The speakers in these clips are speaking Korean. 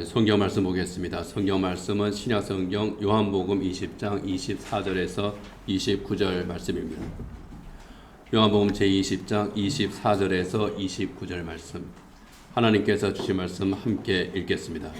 성경 말씀 보겠습니다. 성경 말씀은 신약성경 요한복음 20장 24절에서 29절 말씀입니다. 요한복음 제20장 24절에서 29절 말씀, 하나님께서 주신 말씀 함께 읽겠습니다.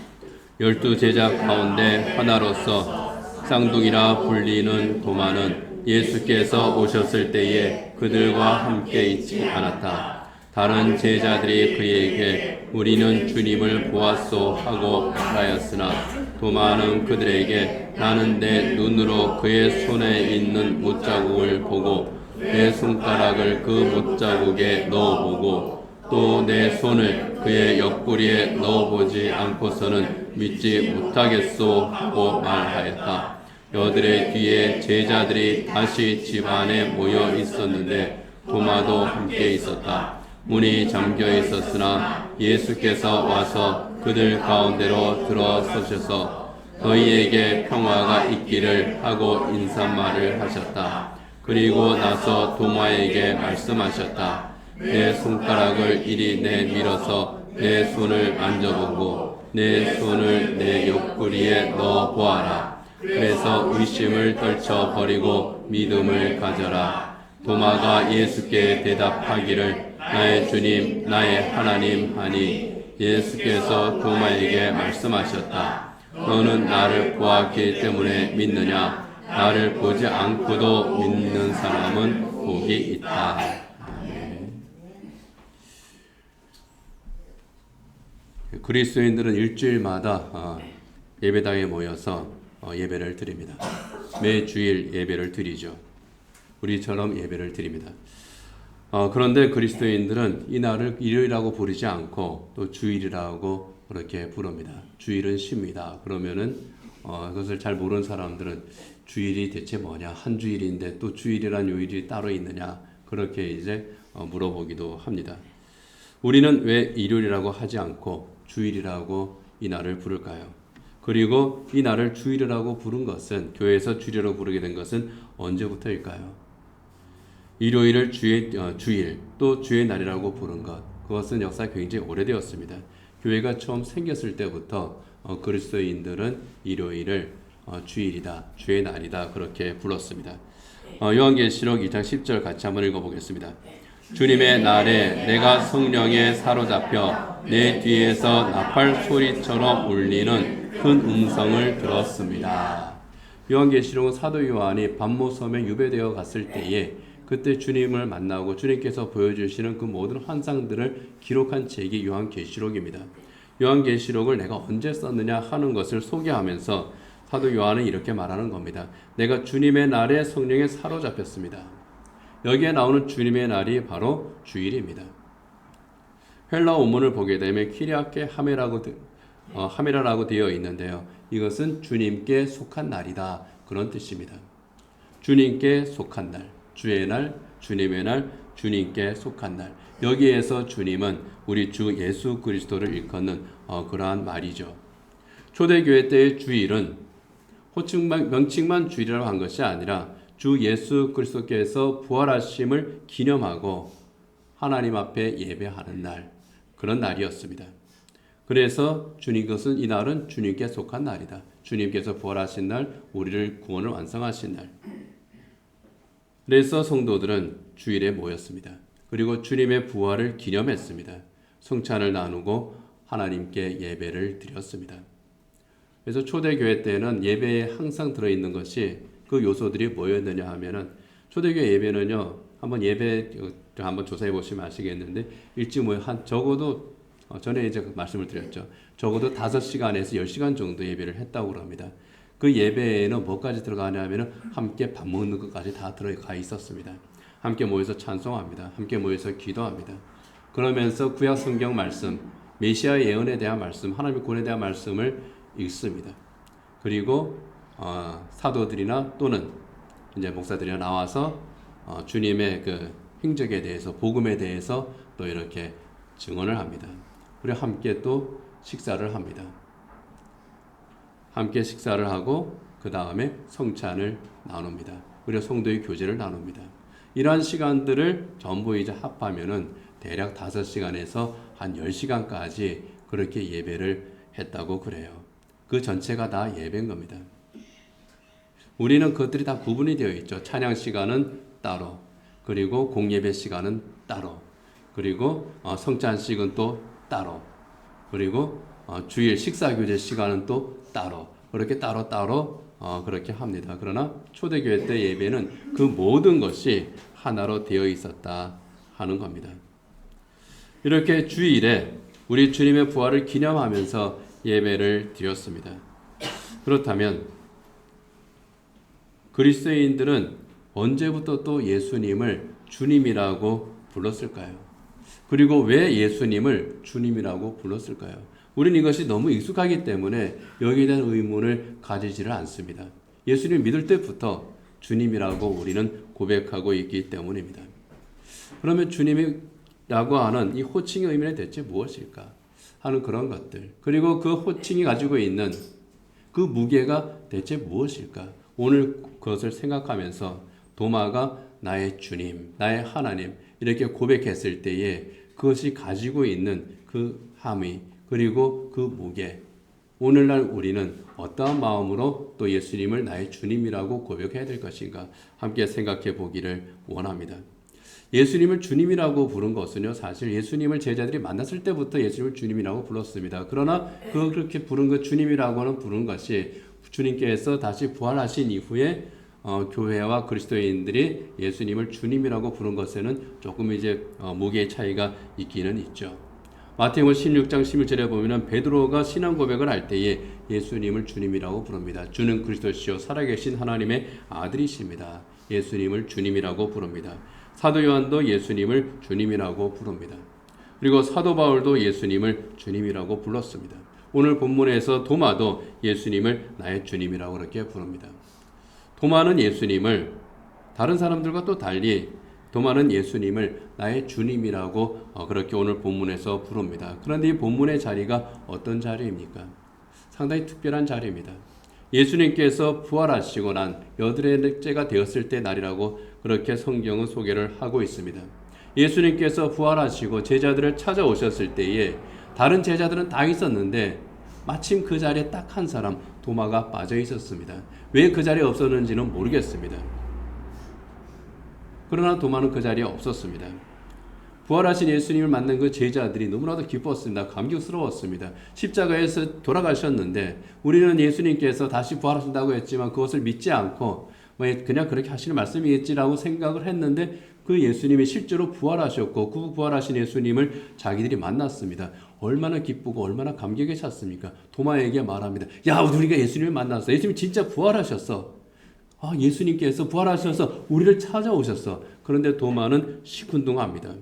12 제자 가운데 하나로서 쌍둥이라 불리는 도마는 예수께서 오셨을 때에 그들과 함께 있지 않았다. 다른 제자들이 그에게 우리는 주님을 보았소 하고 말하였으나 도마는 그들에게 나는 내 눈으로 그의 손에 있는 못자국을 보고 내 손가락을 그 못자국에 넣어보고 또 내 손을 그의 옆구리에 넣어보지 않고서는 믿지 못하겠소 하고 말하였다. 여들의 뒤에 제자들이 다시 집 안에 모여 있었는데 도마도 함께 있었다. 문이 잠겨 있었으나 예수께서 와서 그들 가운데로 들어서셔서 너희에게 평화가 있기를 하고 인사말을 하셨다. 그리고 나서 도마에게 말씀하셨다. 내 손가락을 이리 내밀어서 내 손을 만져보고 내 손을 내 옆구리에 넣어 보아라. 그래서 의심을 떨쳐버리고 믿음을 가져라. 도마가 예수께 대답하기를 나의 주님, 나의 하나님 하니 예수께서 도마에게 말씀하셨다. 너는 나를 보았기 때문에 믿느냐? 나를 보지 않고도 믿는 사람은 복이 있다. 그리스도인들은 일주일마다 예배당에 모여서 예배를 드립니다. 매 주일 예배를 드리죠. 우리처럼 예배를 드립니다. 그런데 그리스도인들은 이 날을 일요일이라고 부르지 않고 또 주일이라고 그렇게 부릅니다. 주일은 쉽니다. 그러면은 그것을 잘 모르는 사람들은 주일이 대체 뭐냐? 한 주일인데 또 주일이란 요일이 따로 있느냐? 그렇게 이제 물어보기도 합니다. 우리는 왜 일요일이라고 하지 않고 주일이라고 이 날을 부를까요? 그리고 이 날을 주일이라고 부른 것은, 교회에서 주일이라고 부르게 된 것은 언제부터일까요? 일요일을 주일, 또 주의 날이라고 부른 것, 그것은 역사가 굉장히 오래되었습니다. 교회가 처음 생겼을 때부터 그리스도인들은 일요일을 주일이다, 주의 날이다 그렇게 불렀습니다. 요한계시록 2장 10절 같이 한번 읽어보겠습니다. 주님의 날에 내가 성령에 사로잡혀 내 뒤에서 나팔 소리처럼 울리는 큰 음성을 들었습니다. 요한계시록은 사도 요한이 반모섬에 유배되어 갔을 때에 그때 주님을 만나고 주님께서 보여주시는 그 모든 환상들을 기록한 책이 요한계시록입니다. 요한계시록을 내가 언제 썼느냐 하는 것을 소개하면서 사도 요한은 이렇게 말하는 겁니다. 내가 주님의 날에 성령에 사로잡혔습니다. 여기에 나오는 주님의 날이 바로 주일입니다. 헬라 원문을 보게 되면 키리아케 하메라라고 되어 있는데요. 이것은 주님께 속한 날이다 그런 뜻입니다. 주님께 속한 날, 주의 날, 주님의 날, 주님께 속한 날. 여기에서 주님은 우리 주 예수 그리스도를 일컫는 그러한 말이죠. 초대교회 때의 주일은 명칭만 주일이라고 한 것이 아니라 주 예수 그리스도께서 부활하심을 기념하고 하나님 앞에 예배하는 날, 그런 날이었습니다. 그래서 것은 이 날은 주님께 속한 날이다. 주님께서 부활하신 날, 우리를 구원을 완성하신 날. 그래서 성도들은 주일에 모였습니다. 그리고 주님의 부활을 기념했습니다. 성찬을 나누고 하나님께 예배를 드렸습니다. 그래서 초대교회 때는 예배에 항상 들어있는 것이 그 요소들이 뭐였느냐 하면은, 초대교회 예배는요, 한번 조사해 보시면 아시겠는데, 일찍 모여 적어도 전에 이제 말씀을 드렸죠. 적어도 5시간에서 10시간 정도 예배를 했다고 합니다. 그 예배에는 뭐까지 들어가냐 하면은 함께 밥 먹는 것까지 다 들어가 있었습니다. 함께 모여서 찬송합니다. 함께 모여서 기도합니다. 그러면서 구약 성경 말씀, 메시아의 예언에 대한 말씀, 하나님의 구원에 대한 말씀을 읽습니다. 그리고 사도들이나 또는 이제 목사들이나 나와서 주님의 그 행적에 대해서, 복음에 대해서 또 이렇게 증언을 합니다. 그리고 함께 또 식사를 합니다. 함께 식사를 하고 그 다음에 성찬을 나눕니다. 그리고 성도의 교제를 나눕니다. 이러한 시간들을 전부 이제 합하면은 대략 5시간에서 한 10시간까지 그렇게 예배를 했다고 그래요. 그 전체가 다 예배인 겁니다. 우리는 그것들이 다 구분이 되어 있죠. 찬양 시간은 따로, 그리고 공예배 시간은 따로, 그리고 성찬식은 또 따로, 그리고 주일 식사교제 시간은 또 따로, 그렇게 따로 그렇게 합니다. 그러나 초대교회 때 예배는 그 모든 것이 하나로 되어 있었다 하는 겁니다. 이렇게 주일에 우리 주님의 부활을 기념하면서 예배를 드렸습니다. 그렇다면 그리스도인들은 언제부터 또 예수님을 주님이라고 불렀을까요? 그리고 왜 예수님을 주님이라고 불렀을까요? 우리는 이것이 너무 익숙하기 때문에 여기에 대한 의문을 가지지를 않습니다. 예수님 믿을 때부터 주님이라고 우리는 고백하고 있기 때문입니다. 그러면 주님이라고 하는 이 호칭의 의미는 대체 무엇일까 하는 그런 것들, 그리고 그 호칭이 가지고 있는 그 무게가 대체 무엇일까? 오늘 그것을 생각하면서 도마가 나의 주님, 나의 하나님 이렇게 고백했을 때에 그것이 가지고 있는 그 함의, 그리고 그 무게, 오늘날 우리는 어떠한 마음으로 또 예수님을 나의 주님이라고 고백해야 될 것인가 함께 생각해 보기를 원합니다. 예수님을 주님이라고 부른 것은요, 사실 예수님을 제자들이 만났을 때부터 예수님을 주님이라고 불렀습니다. 그러나 그렇게 부른 그 주님이라고는 부른 것이 주님께서 다시 부활하신 이후에 교회와 그리스도인들이 예수님을 주님이라고 부른 것에는 조금 이제 무게의 차이가 있기는 있죠. 마태복음 16장 11절에 보면은 베드로가 신앙 고백을 할 때에 예수님을 주님이라고 부릅니다. 주는 그리스도시요 살아계신 하나님의 아들이십니다. 예수님을 주님이라고 부릅니다. 사도 요한도 예수님을 주님이라고 부릅니다. 그리고 사도 바울도 예수님을 주님이라고 불렀습니다. 오늘 본문에서 도마도 예수님을 나의 주님이라고 그렇게 부릅니다. 도마는 예수님을 다른 사람들과 또 달리 도마는 예수님을 나의 주님이라고 그렇게 오늘 본문에서 부릅니다. 그런데 이 본문의 자리가 어떤 자리입니까? 상당히 특별한 자리입니다. 예수님께서 부활하시고 난 여드레째가 되었을 때 날이라고 그렇게 성경은 소개를 하고 있습니다. 예수님께서 부활하시고 제자들을 찾아오셨을 때에 다른 제자들은 다 있었는데 마침 그 자리에 딱 한 사람 도마가 빠져 있었습니다. 왜 그 자리에 없었는지는 모르겠습니다. 그러나 도마는 그 자리에 없었습니다. 부활하신 예수님을 만난 그 제자들이 너무나도 기뻤습니다. 감격스러웠습니다. 십자가에서 돌아가셨는데 우리는 예수님께서 다시 부활하신다고 했지만 그것을 믿지 않고 그냥 그렇게 하시는 말씀이겠지라고 생각을 했는데 그 예수님이 실제로 부활하셨고 그 부활하신 예수님을 자기들이 만났습니다. 얼마나 기쁘고 얼마나 감격에 찼습니까? 도마에게 말합니다. 야, 우리가 예수님을 만났어. 예수님이 진짜 부활하셨어. 예수님께서 부활하셔서 우리를 찾아오셨어. 그런데 도마는 시큰둥합니다.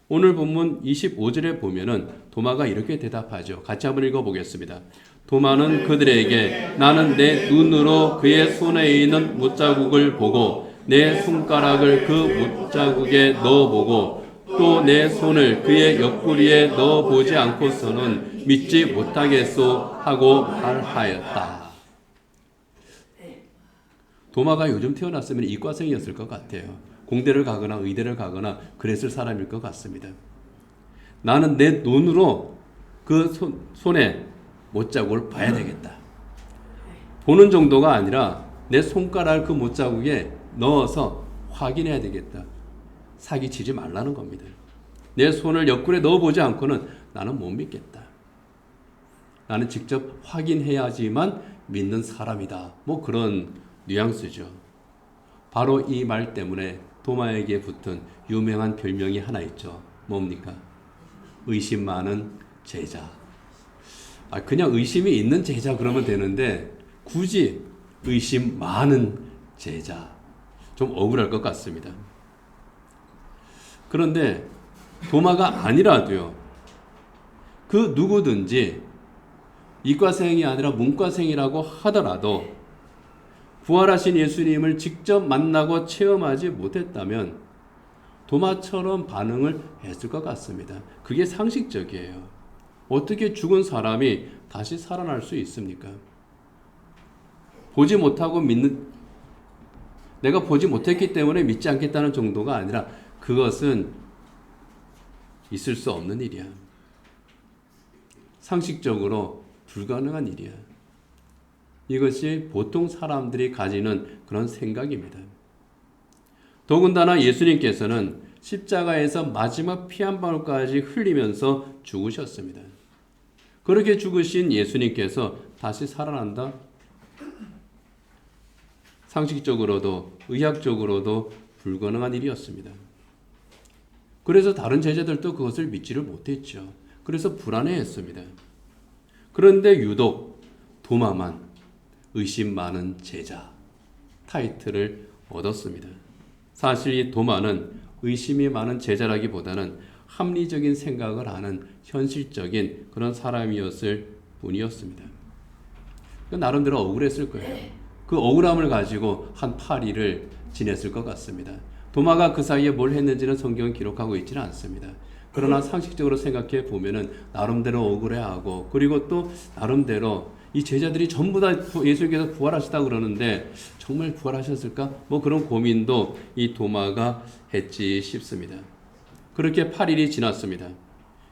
오늘 본문 25절에 보면은 도마가 이렇게 대답하죠. 같이 한번 읽어보겠습니다. 도마는 그들에게 나는 내 눈으로 그의 손에 있는 못자국을 보고 내 손가락을 그 못자국에 넣어보고 또 내 손을 그의 옆구리에 넣어보지 않고서는 믿지 못하겠소 하고 말하였다. 도마가 요즘 태어났으면 이과생이었을 것 같아요. 공대를 가거나 의대를 가거나 그랬을 사람일 것 같습니다. 나는 내 눈으로 그 손에 못자국을 봐야 되겠다. 보는 정도가 아니라 내 손가락을 그 못자국에 넣어서 확인해야 되겠다. 사기치지 말라는 겁니다. 내 손을 옆구리에 넣어보지 않고는 나는 못 믿겠다. 나는 직접 확인해야지만 믿는 사람이다. 뭐 그런 뉘앙스죠. 바로 이 말 때문에 도마에게 붙은 유명한 별명이 하나 있죠. 뭡니까? 의심 많은 제자. 그냥 의심이 있는 제자 그러면 되는데 굳이 의심 많은 제자. 좀 억울할 것 같습니다. 그런데 도마가 아니라도요. 그 누구든지 이과생이 아니라 문과생이라고 하더라도 부활하신 예수님을 직접 만나고 체험하지 못했다면 도마처럼 반응을 했을 것 같습니다. 그게 상식적이에요. 어떻게 죽은 사람이 다시 살아날 수 있습니까? 보지 못하고 내가 보지 못했기 때문에 믿지 않겠다는 정도가 아니라 그것은 있을 수 없는 일이야. 상식적으로 불가능한 일이야. 이것이 보통 사람들이 가지는 그런 생각입니다. 더군다나 예수님께서는 십자가에서 마지막 피 한 방울까지 흘리면서 죽으셨습니다. 그렇게 죽으신 예수님께서 다시 살아난다? 상식적으로도 의학적으로도 불가능한 일이었습니다. 그래서 다른 제자들도 그것을 믿지를 못했죠. 그래서 불안해했습니다. 그런데 유독 도마만 의심 많은 제자 타이틀을 얻었습니다. 사실 이 도마는 의심이 많은 제자라기보다는 합리적인 생각을 하는 현실적인 그런 사람이었을 뿐이었습니다. 나름대로 억울했을 거예요. 그 억울함을 가지고 한 8일을 지냈을 것 같습니다. 도마가 그 사이에 뭘 했는지는 성경은 기록하고 있지는 않습니다. 그러나 상식적으로 생각해 보면은 나름대로 억울해하고, 그리고 또 나름대로 이 제자들이 전부 다 예수님께서 부활하시다 그러는데 정말 부활하셨을까? 뭐 그런 고민도 이 도마가 했지 싶습니다. 그렇게 8일이 지났습니다.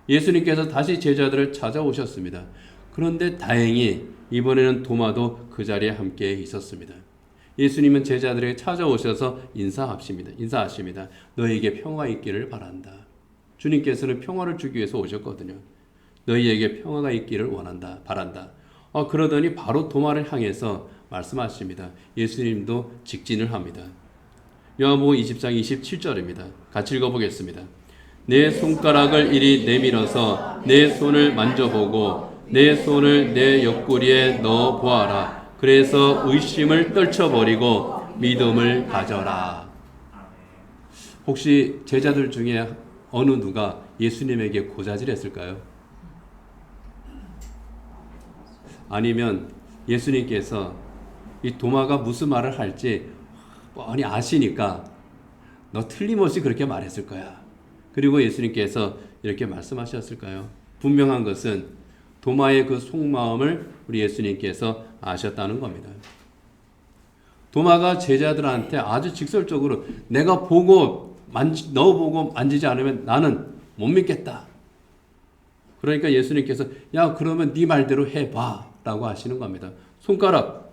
예수님께서 다시 제자들을 찾아오셨습니다. 그런데 다행히 이번에는 도마도 그 자리에 함께 있었습니다. 예수님은 제자들에게 찾아오셔서 인사하십니다. 너희에게 평화 있기를 바란다. 주님께서는 평화를 주기 위해서 오셨거든요. 너희에게 평화가 있기를 바란다. 그러더니 바로 도마를 향해서 말씀하십니다. 예수님도 직진을 합니다. 요한복음 20장 27절입니다. 같이 읽어보겠습니다. 내 손가락을 이리 내밀어서 내 손을 만져보고 내 손을 내 옆구리에 넣어 보아라. 그래서 의심을 떨쳐버리고 믿음을 가져라. 혹시 제자들 중에 어느 누가 예수님에게 고자질했을까요? 아니면 예수님께서 이 도마가 무슨 말을 할지 뻔히 아시니까 너 틀림없이 그렇게 말했을 거야. 그리고 예수님께서 이렇게 말씀하셨을까요? 분명한 것은 도마의 그 속마음을 우리 예수님께서 아셨다는 겁니다. 도마가 제자들한테 아주 직설적으로 내가 너 보고 만지지 않으면 나는 못 믿겠다. 그러니까 예수님께서 야 그러면 네 말대로 해봐 라고 하시는 겁니다. 손가락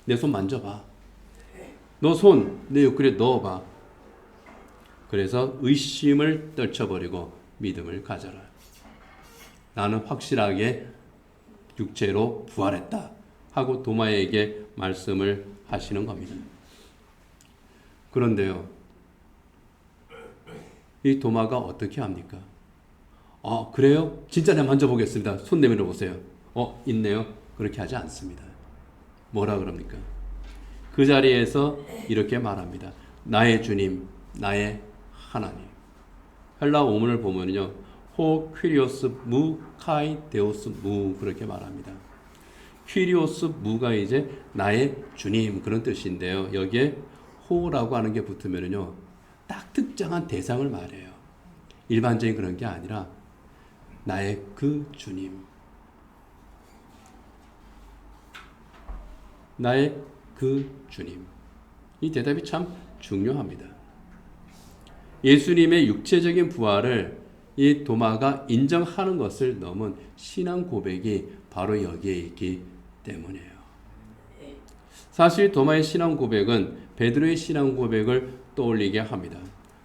내 손 만져봐. 너 손 내 옆구리에 넣어봐. 그래서 의심을 떨쳐버리고 믿음을 가져라. 나는 확실하게 육체로 부활했다 하고 도마에게 말씀을 하시는 겁니다. 그런데요, 이 도마가 어떻게 합니까? 그래요? 진짜 내가 만져보겠습니다. 손 내밀어 보세요. 있네요. 그렇게 하지 않습니다. 뭐라 그럽니까? 그 자리에서 이렇게 말합니다. 나의 주님, 나의 하나님. 헬라 원문을 보면요, 호 퀴리오스 무 카이 데오스 무 그렇게 말합니다. 퀴리오스 무가 이제 나의 주님 그런 뜻인데요. 여기에 호라고 하는 게 붙으면요, 딱 특정한 대상을 말해요. 일반적인 그런 게 아니라 나의 그 주님, 나의 그 주님. 이 대답이 참 중요합니다. 예수님의 육체적인 부활을 이 도마가 인정하는 것을 넘은 신앙 고백이 바로 여기에 있기 때문이에요. 사실 도마의 신앙 고백은 베드로의 신앙 고백을 떠올리게 합니다.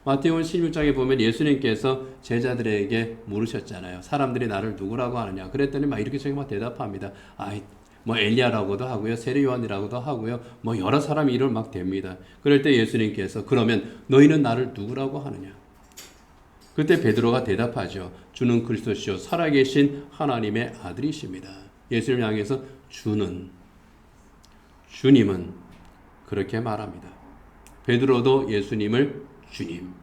마태복음 16장에 보면 예수님께서 제자들에게 물으셨잖아요. 사람들이 나를 누구라고 하느냐. 그랬더니 막 이렇게 저기 막 대답합니다. 뭐 엘리야라고도 하고요, 세례 요한이라고도 하고요, 뭐 여러 사람이 이름을 막 댑니다. 그럴 때 예수님께서 그러면 너희는 나를 누구라고 하느냐? 그때 베드로가 대답하죠. 주는 그리스도시요 살아계신 하나님의 아들이십니다. 예수님을 향해서 주님은 그렇게 말합니다. 베드로도 예수님을 주님,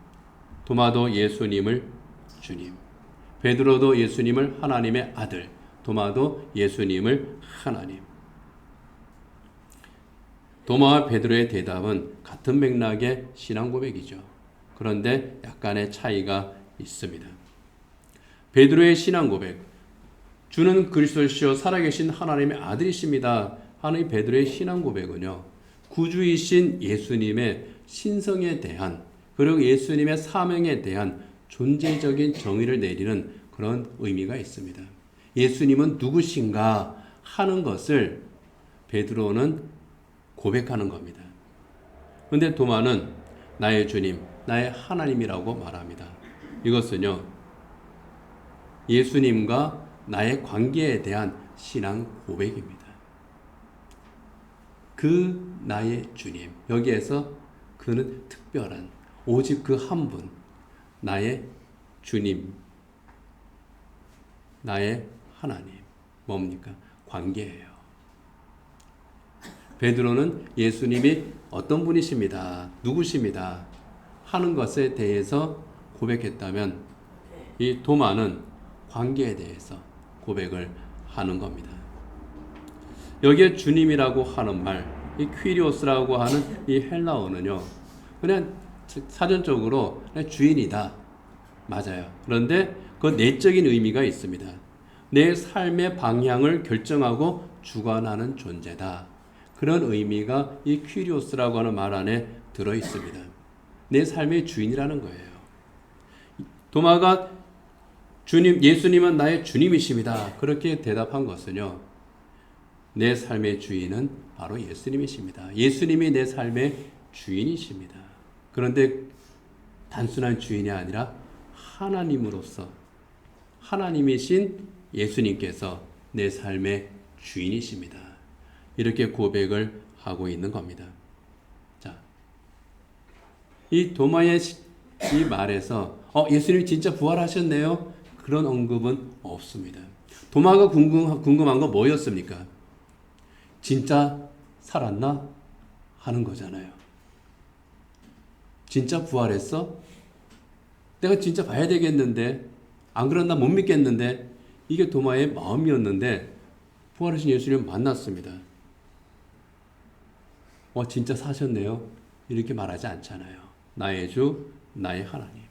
도마도 예수님을 주님, 베드로도 예수님을 하나님의 아들, 도마도 예수님을 하나님. 도마와 베드로의 대답은 같은 맥락의 신앙 고백이죠. 그런데 약간의 차이가 있습니다. 베드로의 신앙 고백, 주는 그리스도시요 살아계신 하나님의 아들이십니다 하는 이 베드로의 신앙 고백은요, 구주이신 예수님의 신성에 대한, 그리고 예수님의 사명에 대한 존재적인 정의를 내리는 그런 의미가 있습니다. 예수님은 누구신가 하는 것을 베드로는 고백하는 겁니다. 그런데 도마는 나의 주님, 나의 하나님이라고 말합니다. 이것은요, 예수님과 나의 관계에 대한 신앙 고백입니다. 그 나의 주님, 여기에서 그는 특별한 오직 그 한 분, 나의 주님, 나의 하나님. 뭡니까? 관계예요. 베드로는 예수님이 어떤 분이십니다, 누구십니다 하는 것에 대해서 고백했다면, 이 도마는 관계에 대해서 고백을 하는 겁니다. 여기에 주님이라고 하는 말, 이 퀴리오스라고 하는 이 헬라어는요, 그냥 사전적으로 그냥 주인이다. 맞아요. 그런데 그 내적인 의미가 있습니다. 내 삶의 방향을 결정하고 주관하는 존재다. 그런 의미가 이 퀴리오스라고 하는 말 안에 들어 있습니다. 내 삶의 주인이라는 거예요. 도마가 예수님은 나의 주님이십니다. 그렇게 대답한 것은요, 내 삶의 주인은 바로 예수님이십니다. 예수님이 내 삶의 주인이십니다. 그런데 단순한 주인이 아니라 하나님으로서, 하나님이신 예수님께서 내 삶의 주인이십니다. 이렇게 고백을 하고 있는 겁니다. 자, 이 도마의 이 말에서 예수님이 진짜 부활하셨네요? 그런 언급은 없습니다. 도마가 궁금한 건 뭐였습니까? 진짜 살았나? 하는 거잖아요. 진짜 부활했어? 내가 진짜 봐야 되겠는데, 안 그러면 나 못 믿겠는데, 이게 도마의 마음이었는데 부활하신 예수님을 만났습니다. 진짜 사셨네요? 이렇게 말하지 않잖아요. 나의 주, 나의 하나님.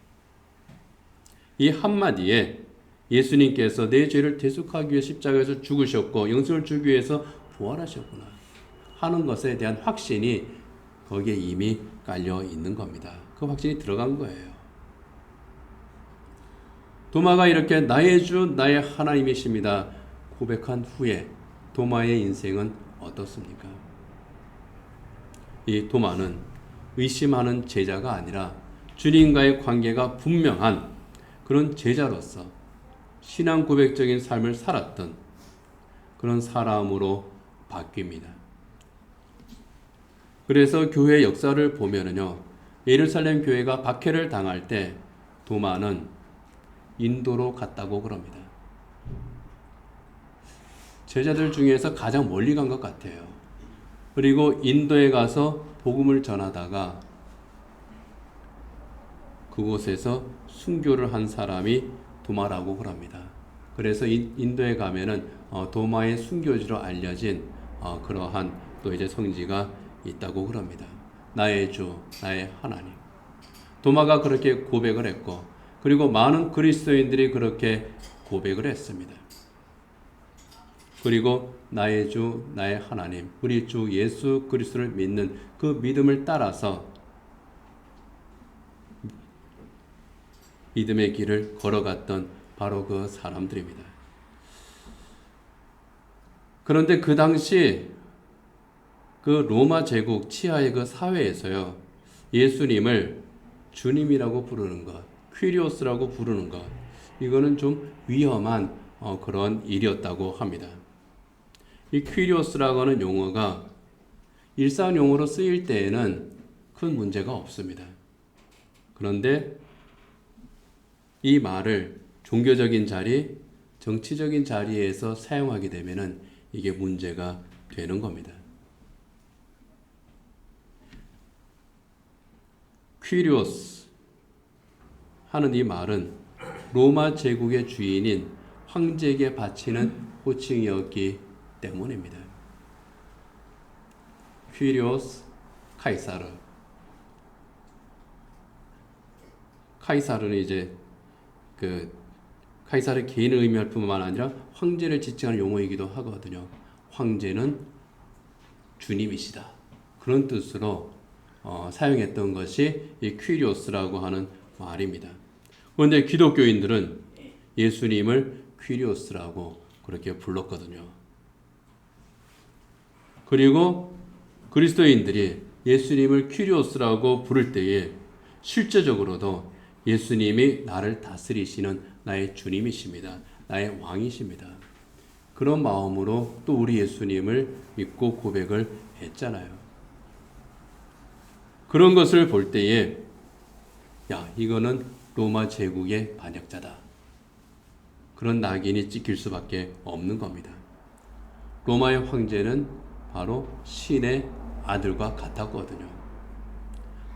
이 한마디에 예수님께서 내 죄를 대속하기 위해 십자가에서 죽으셨고 영생을 주기 위해서 부활하셨구나 하는 것에 대한 확신이 거기에 이미 깔려 있는 겁니다. 그 확신이 들어간 거예요. 도마가 이렇게 나의 주, 나의 하나님이십니다 고백한 후에 도마의 인생은 어떻습니까? 이 도마는 의심하는 제자가 아니라 주님과의 관계가 분명한 그런 제자로서 신앙 고백적인 삶을 살았던 그런 사람으로 바뀝니다. 그래서 교회 역사를 보면은요, 예루살렘 교회가 박해를 당할 때 도마는 인도로 갔다고 그럽니다. 제자들 중에서 가장 멀리 간 것 같아요. 그리고 인도에 가서 복음을 전하다가 그곳에서 순교를 한 사람이 도마라고 그럽니다. 그래서 인도에 가면은 도마의 순교지로 알려진 그러한 또 이제 성지가 있다고 그럽니다. 나의 주, 나의 하나님. 도마가 그렇게 고백을 했고, 그리고 많은 그리스도인들이 그렇게 고백을 했습니다. 그리고 나의 주, 나의 하나님, 우리 주 예수 그리스도를 믿는 그 믿음을 따라서 믿음의 길을 걸어갔던 바로 그 사람들입니다. 그런데 그 당시 그 로마 제국 치하의 그 사회에서요, 예수님을 주님이라고 부르는 것, 퀴리오스라고 부르는 것, 이거는 좀 위험한 그런 일이었다고 합니다. 이 퀴리오스라고 하는 용어가 일상 용어로 쓰일 때에는 큰 문제가 없습니다. 그런데 이 말을 종교적인 자리, 정치적인 자리에서 사용하게 되면은 이게 문제가 되는 겁니다. 퀴리오스 하는 이 말은 로마 제국의 주인인 황제에게 바치는 호칭이었기 때문입니다. 퀴리오스 카이사르. 카이사르는 이제 카이사르 개인을 의미할 뿐만 아니라 황제를 지칭하는 용어이기도 하거든요. 황제는 주님이시다. 그런 뜻으로 사용했던 것이 이 퀴리오스라고 하는 말입니다. 그런데 기독교인들은 예수님을 퀴리오스라고 그렇게 불렀거든요. 그리고 그리스도인들이 예수님을 퀴리오스라고 부를 때에 실제적으로도 예수님이 나를 다스리시는 나의 주님이십니다. 나의 왕이십니다. 그런 마음으로 또 우리 예수님을 믿고 고백을 했잖아요. 그런 것을 볼 때에 야, 이거는 로마 제국의 반역자다. 그런 낙인이 찍힐 수밖에 없는 겁니다. 로마의 황제는 바로 신의 아들과 같았거든요.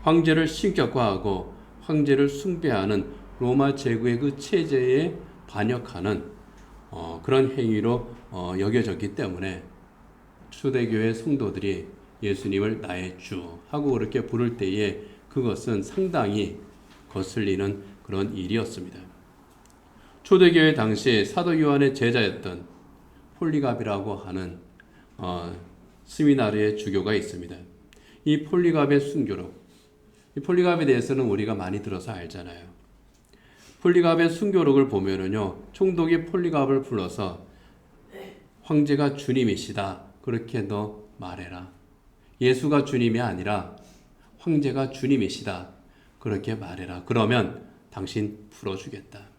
황제를 신격화하고 황제를 숭배하는 로마 제국의 그 체제에 반역하는 그런 행위로 여겨졌기 때문에 초대교회 성도들이 예수님을 나의 주 하고 그렇게 부를 때에 그것은 상당히 거슬리는 그런 일이었습니다. 초대교회 당시 사도 요한의 제자였던 폴리갑이라고 하는 스미나르의 주교가 있습니다. 이 폴리갑의 순교록, 이 폴리갑에 대해서는 우리가 많이 들어서 알잖아요. 폴리갑의 순교록을 보면은요, 총독이 폴리갑을 불러서 황제가 주님이시다 그렇게 너 말해라. 예수가 주님이 아니라 황제가 주님이시다 그렇게 말해라. 그러면 당신 풀어주겠다.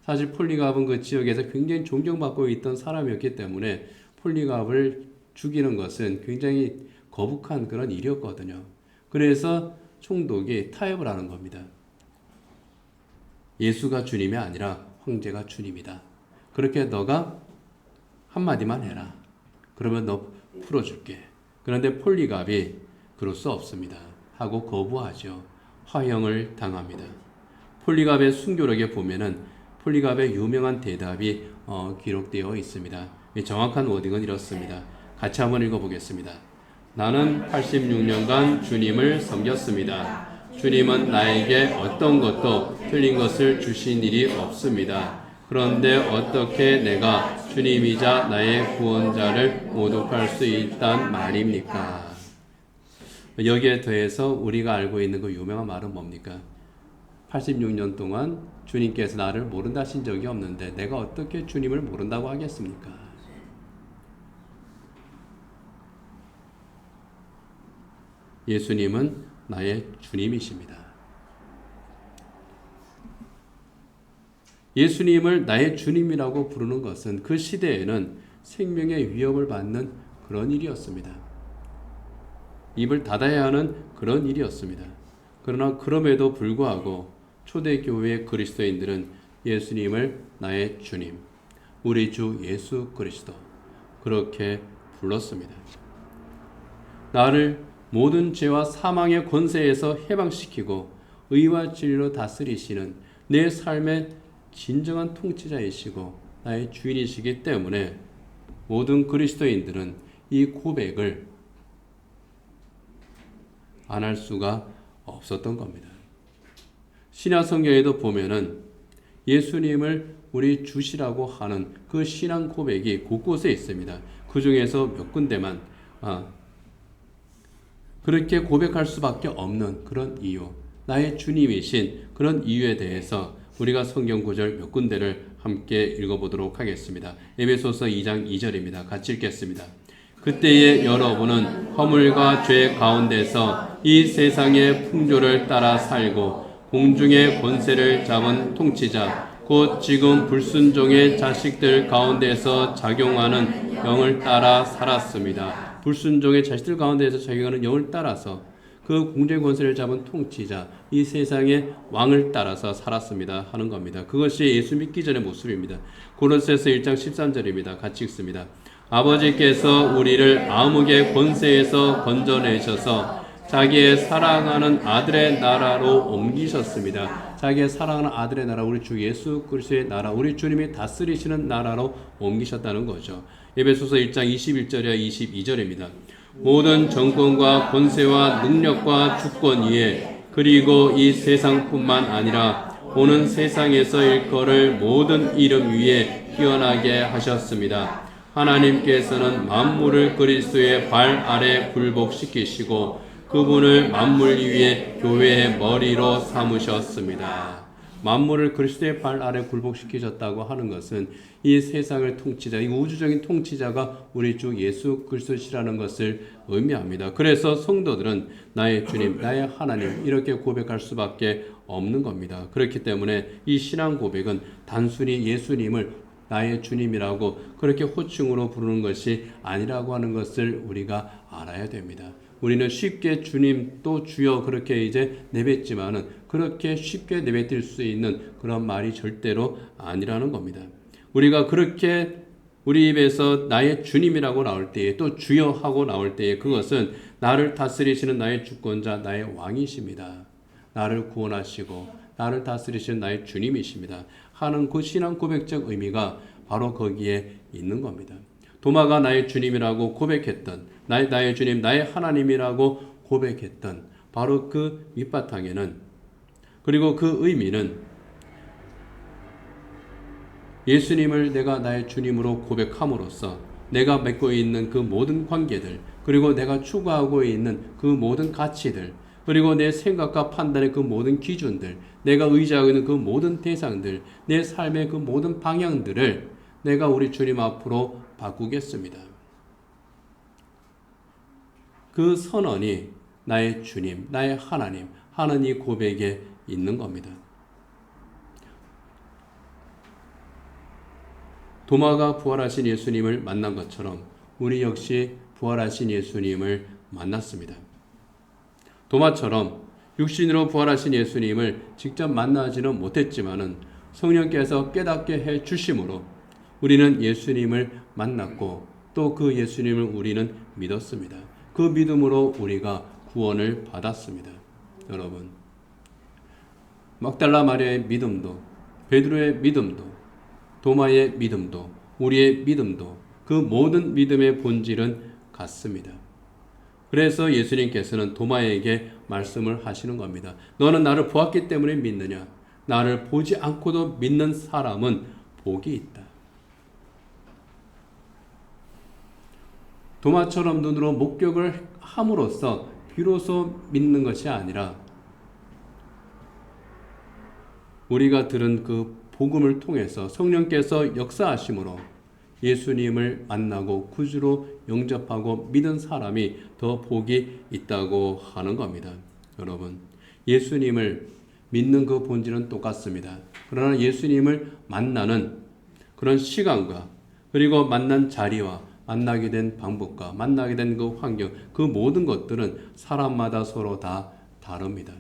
사실 폴리갑은 그 지역에서 굉장히 존경받고 있던 사람이었기 때문에 폴리갑을 죽이는 것은 굉장히 거북한 그런 일이었거든요. 그래서 총독이 타협을 하는 겁니다. 예수가 주님이 아니라 황제가 주님이다. 그렇게 너가 한마디만 해라. 그러면 너 풀어줄게. 그런데 폴리갑이 그럴 수 없습니다. 하고 거부하죠. 화형을 당합니다. 폴리갑의 순교록에 보면은 폴리갑의 유명한 대답이 기록되어 있습니다. 정확한 워딩은 이렇습니다. 같이 한번 읽어보겠습니다. 나는 86년간 주님을 섬겼습니다. 주님은 나에게 어떤 것도 틀린 것을 주신 일이 없습니다. 그런데 어떻게 내가 주님이자 나의 구원자를 모독할 수 있단 말입니까? 여기에 더해서 우리가 알고 있는 그 유명한 말은 뭡니까? 86년 동안 주님께서 나를 모른다 하신 적이 없는데 내가 어떻게 주님을 모른다고 하겠습니까? 예수님은 나의 주님이십니다. 예수님을 나의 주님이라고 부르는 것은 그 시대에는 생명의 위협을 받는 그런 일이었습니다. 입을 닫아야 하는 그런 일이었습니다. 그러나 그럼에도 불구하고 초대교회의 그리스도인들은 예수님을 나의 주님, 우리 주 예수 그리스도 그렇게 불렀습니다. 나를 모든 죄와 사망의 권세에서 해방시키고 의와 진리로 다스리시는 내 삶의 진정한 통치자이시고 나의 주인이시기 때문에 모든 그리스도인들은 이 고백을 안 할 수가 없었던 겁니다. 신약 성경에도 보면은 예수님을 우리 주시라고 하는 그 신앙 고백이 곳곳에 있습니다. 그 중에서 몇 군데만 그렇게 고백할 수밖에 없는 그런 이유, 나의 주님이신 그런 이유에 대해서 우리가 성경 구절 몇 군데를 함께 읽어보도록 하겠습니다. 에베소서 2장 2절입니다. 같이 읽겠습니다. 그때에 여러분은 허물과 죄 가운데서 이 세상의 풍조를 따라 살고 공중의 권세를 잡은 통치자 곧 지금 불순종의 자식들 가운데서 작용하는 영을 따라 살았습니다. 불순종의 자식들 가운데서 작용하는 영을 따라서 그 공중의 권세를 잡은 통치자 이 세상의 왕을 따라서 살았습니다 하는 겁니다. 그것이 예수 믿기 전의 모습입니다. 고린도서 1장 13절입니다. 같이 읽습니다. 아버지께서 우리를 암흑의 권세에서 건져내셔서 자기의 사랑하는 아들의 나라로 옮기셨습니다. 자기의 사랑하는 아들의 나라, 우리 주 예수 그리스도의 나라, 우리 주님이 다스리시는 나라로 옮기셨다는 거죠. 에베소서 1장 21절이야 22절입니다. 모든 정권과 권세와 능력과 주권 위에 그리고 이 세상뿐만 아니라 오는 세상에서 일컬을 모든 이름 위에 뛰어나게 하셨습니다. 하나님께서는 만물을 그리스도의 발 아래 굴복시키시고 그분을 만물 위에 교회의 머리로 삼으셨습니다. 만물을 그리스도의 발 아래 굴복시키셨다고 하는 것은 이 세상을 통치자, 이 우주적인 통치자가 우리 주 예수 그리스도시라는 것을 의미합니다. 그래서 성도들은 나의 주님, 나의 하나님 이렇게 고백할 수밖에 없는 겁니다. 그렇기 때문에 이 신앙 고백은 단순히 예수님을 나의 주님이라고 그렇게 호칭으로 부르는 것이 아니라고 하는 것을 우리가 알아야 됩니다. 우리는 쉽게 주님 또 주여 그렇게 이제 내뱉지만은 그렇게 쉽게 내뱉을 수 있는 그런 말이 절대로 아니라는 겁니다. 우리가 그렇게 우리 입에서 나의 주님이라고 나올 때에 또 주여 하고 나올 때에 그것은 나를 다스리시는 나의 주권자, 나의 왕이십니다. 나를 구원하시고 나를 다스리시는 나의 주님이십니다. 하는 그 신앙 고백적 의미가 바로 거기에 있는 겁니다. 도마가 나의 주님이라고 고백했던 나의 주님, 나의 하나님이라고 고백했던 바로 그 밑바탕에는 그리고 그 의미는 예수님을 내가 나의 주님으로 고백함으로써 내가 맺고 있는 그 모든 관계들 그리고 내가 추구하고 있는 그 모든 가치들 그리고 내 생각과 판단의 그 모든 기준들 내가 의지하고 있는 그 모든 대상들 내 삶의 그 모든 방향들을 내가 우리 주님 앞으로 바꾸겠습니다. 그 선언이 나의 주님, 나의 하나님 하는 이 고백에 있는 겁니다. 도마가 부활하신 예수님을 만난 것처럼 우리 역시 부활하신 예수님을 만났습니다. 도마처럼 육신으로 부활하신 예수님을 직접 만나지는 못했지만은 성령께서 깨닫게 해 주심으로 우리는 예수님을 만났고 또 그 예수님을 우리는 믿었습니다. 그 믿음으로 우리가 구원을 받았습니다. 여러분, 막달라 마리아의 믿음도 베드로의 믿음도 도마의 믿음도 우리의 믿음도 그 모든 믿음의 본질은 같습니다. 그래서 예수님께서는 도마에게 말씀을 하시는 겁니다. 너는 나를 보았기 때문에 믿느냐? 나를 보지 않고도 믿는 사람은 복이 있다. 도마처럼 눈으로 목격을 함으로써 비로소 믿는 것이 아니라 우리가 들은 그 복음을 통해서 성령께서 역사하심으로 예수님을 만나고 구주로 영접하고 믿은 사람이 더 복이 있다고 하는 겁니다. 여러분, 예수님을 믿는 그 본질은 똑같습니다. 그러나 예수님을 만나는 그런 시간과 그리고 만난 자리와 만나게 된 방법과 만나게 된 그 환경, 그 모든 것들은 사람마다 서로 다 다릅니다.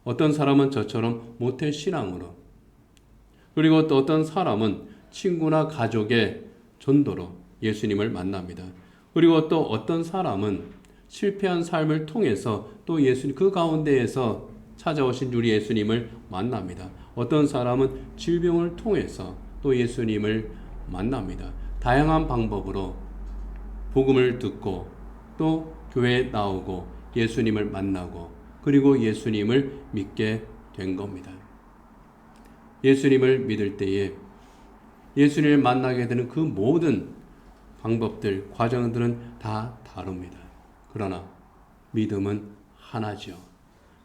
어떤 사람은 저처럼 모태 신앙으로 그리고 또 어떤 사람은 친구나 가족의 전도로 예수님을 만납니다. 그리고 또 어떤 사람은 실패한 삶을 통해서 또 예수님 그 가운데에서 찾아오신 우리 예수님을 만납니다. 어떤 사람은 질병을 통해서 또 예수님을 만납니다. 다양한 방법으로 복음을 듣고 또 교회에 나오고 예수님을 만나고 그리고 예수님을 믿게 된 겁니다. 예수님을 믿을 때에 예수님을 만나게 되는 그 모든 방법들, 과정들은 다 다릅니다. 그러나 믿음은 하나죠.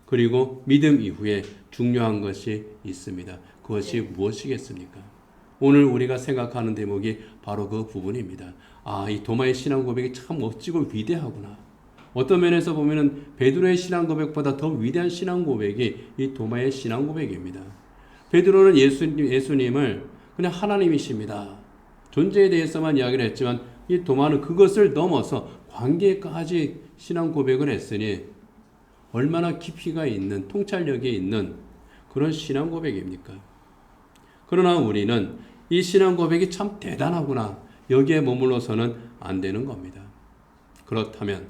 그리고 믿음 이후에 중요한 것이 있습니다. 그것이 무엇이겠습니까? 오늘 우리가 생각하는 대목이 바로 그 부분입니다. 아, 이 도마의 신앙 고백이 참 멋지고 위대하구나. 어떤 면에서 보면은 베드로의 신앙 고백보다 더 위대한 신앙 고백이 이 도마의 신앙 고백입니다. 베드로는 예수님을 그냥 하나님이십니다. 존재에 대해서만 이야기를 했지만 이 도마는 그것을 넘어서 관계까지 신앙 고백을 했으니 얼마나 깊이가 있는 통찰력이 있는 그런 신앙 고백입니까? 그러나 우리는 이 신앙 고백이 참 대단하구나. 여기에 머물러서는 안 되는 겁니다. 그렇다면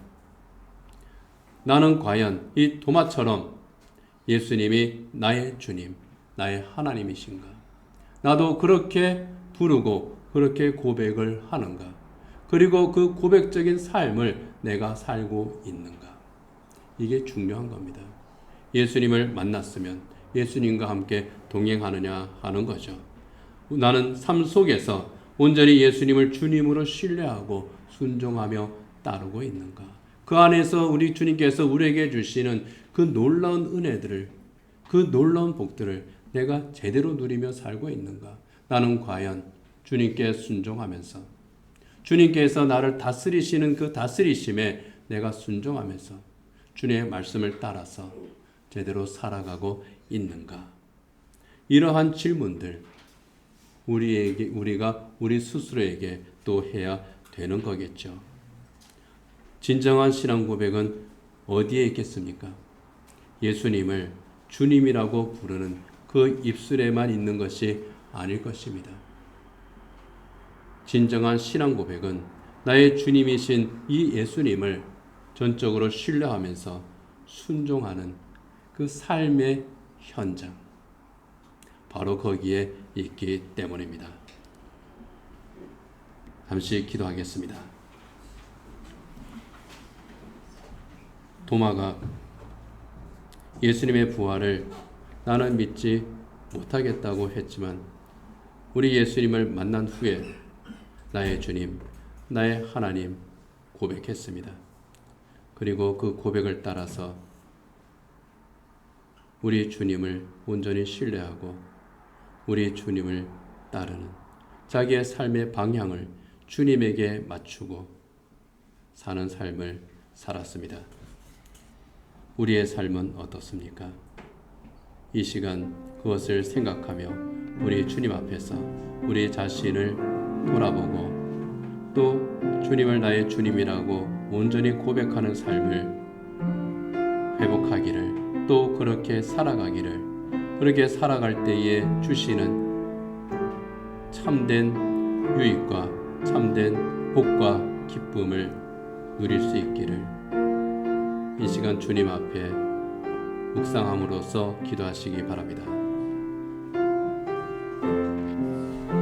나는 과연 이 도마처럼 예수님이 나의 주님, 나의 하나님이신가? 나도 그렇게 부르고 그렇게 고백을 하는가? 그리고 그 고백적인 삶을 내가 살고 있는가? 이게 중요한 겁니다. 예수님을 만났으면 예수님과 함께 동행하느냐 하는 거죠. 나는 삶 속에서 온전히 예수님을 주님으로 신뢰하고 순종하며 따르고 있는가? 그 안에서 우리 주님께서 우리에게 주시는 그 놀라운 은혜들을, 그 놀라운 복들을 내가 제대로 누리며 살고 있는가? 나는 과연 주님께 순종하면서 주님께서 나를 다스리시는 그 다스리심에 내가 순종하면서 주님의 말씀을 따라서 제대로 살아가고 있는가? 이러한 질문들 우리가 우리 스스로에게 또 해야 되는 거겠죠. 진정한 신앙 고백은 어디에 있겠습니까? 예수님을 주님이라고 부르는 그 입술에만 있는 것이 아닐 것입니다. 진정한 신앙 고백은 나의 주님이신 이 예수님을 전적으로 신뢰하면서 순종하는 그 삶의 현장, 바로 거기에 있기 때문입니다. 잠시 기도하겠습니다. 도마가 예수님의 부활을 나는 믿지 못하겠다고 했지만 우리 예수님을 만난 후에 나의 주님, 나의 하나님 고백했습니다. 그리고 그 고백을 따라서 우리 주님을 온전히 신뢰하고 우리 주님을 따르는 자기의 삶의 방향을 주님에게 맞추고 사는 삶을 살았습니다. 우리의 삶은 어떻습니까? 이 시간 그것을 생각하며 우리 주님 앞에서 우리 자신을 돌아보고 또 주님을 나의 주님이라고 온전히 고백하는 삶을 회복하기를, 또 그렇게 살아가기를, 그렇게 살아갈 때에 주시는 참된 유익과 참된 복과 기쁨을 누릴 수 있기를 이 시간 주님 앞에 묵상함으로써 기도하시기 바랍니다.